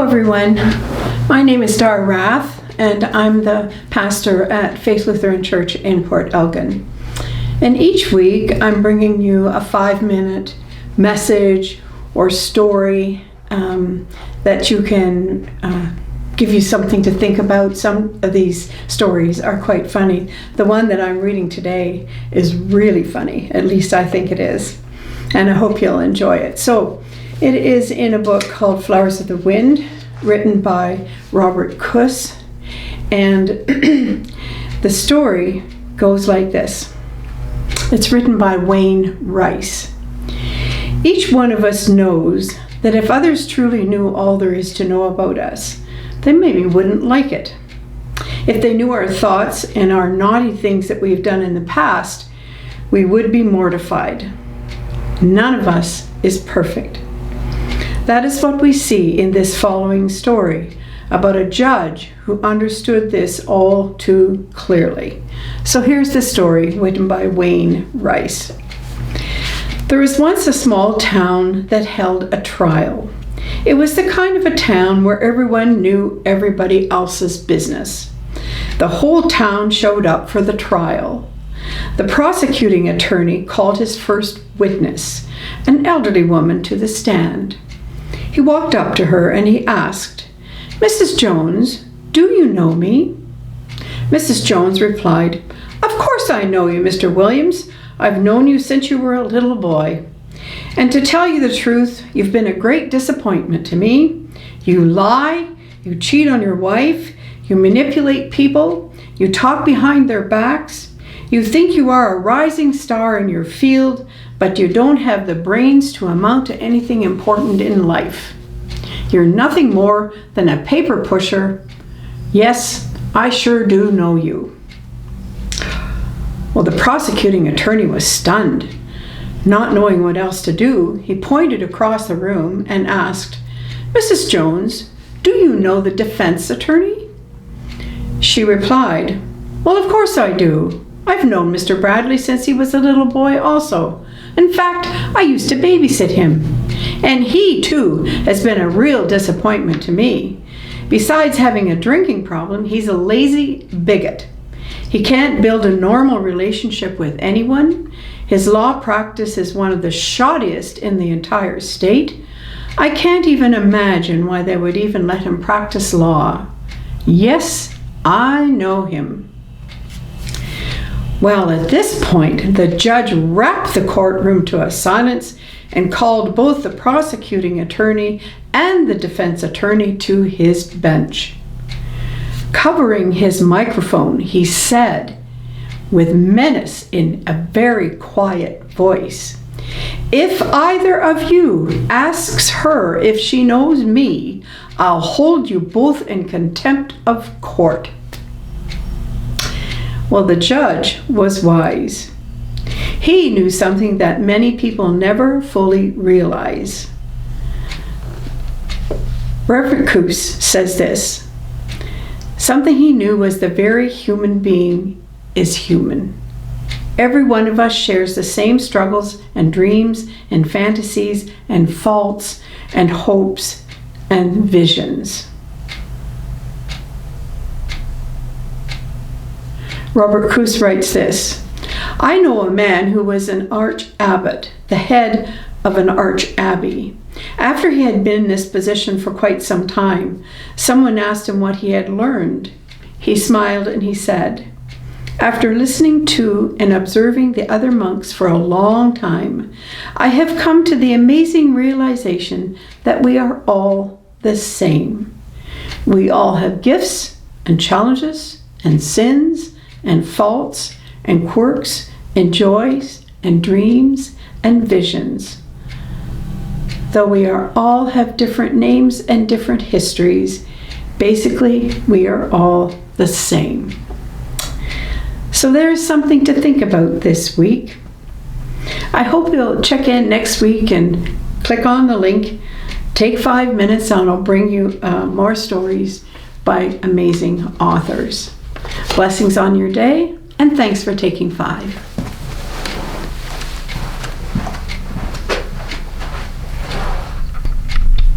everyone. My name is Dar Rath, and I'm the pastor at Faith Lutheran Church in Port Elgin. And each week I'm bringing you a 5-minute message or story that you can give you something to think about. Some of these stories are quite funny. The one that I'm reading today is really funny, at least I think it is, and I hope you'll enjoy it. So it is in a book called Flowers of the Wind, written by Robert Kuss, and the story goes like this. It's written by Wayne Rice. Each one of us knows that if others truly knew all there is to know about us, they maybe wouldn't like it. If they knew our thoughts and our naughty things that we've done in the past, we would be mortified. None of us is perfect. That is what we see in this following story about a judge who understood this all too clearly. So here's the story written by Wayne Rice. There was once a small town that held a trial. It was the kind of a town where everyone knew everybody else's business. The whole town showed up for the trial. The prosecuting attorney called his first witness, an elderly woman, to the stand. He walked up to her and he asked, "Mrs. Jones, do you know me?" Mrs. Jones replied, "Of course I know you, Mr. Williams. I've known you since you were a little boy. And to tell you the truth, you've been a great disappointment to me. You lie, you cheat on your wife, you manipulate people, you talk behind their backs. You think you are a rising star in your field, but you don't have the brains to amount to anything important in life. You're nothing more than a paper pusher. Yes, I sure do know you." Well, the prosecuting attorney was stunned. Not knowing what else to do, he pointed across the room and asked, "Mrs. Jones, do you know the defense attorney?" She replied, "Well, of course I do. I've known Mr. Bradley since he was a little boy also. In fact, I used to babysit him. And he, too, has been a real disappointment to me. Besides having a drinking problem, he's a lazy bigot. He can't build a normal relationship with anyone. His law practice is one of the shoddiest in the entire state. I can't even imagine why they would even let him practice law. Yes, I know him." Well, at this point, the judge rapped the courtroom to a silence and called both the prosecuting attorney and the defense attorney to his bench. Covering his microphone, he said, with menace in a very quiet voice, "If either of you asks her if she knows me, I'll hold you both in contempt of court." Well, the judge was wise. He knew something that many people never fully realize. Robert Kuss says this, something he knew was the very human being is human. Every one of us shares the same struggles and dreams and fantasies and faults and hopes and visions. Robert Kuss writes this, "I know a man who was an arch-abbot, the head of an arch-abbey. After he had been in this position for quite some time, someone asked him what he had learned. He smiled and he said, 'After listening to and observing the other monks for a long time, I have come to the amazing realization that we are all the same. We all have gifts and challenges and sins and faults and quirks and joys and dreams and visions. Though we are all have different names and different histories, basically we are all the same.'" So there is something to think about this week. I hope you'll check in next week and click on the link. Take 5 minutes and I'll bring you more stories by amazing authors. Blessings on your day, and thanks for taking 5.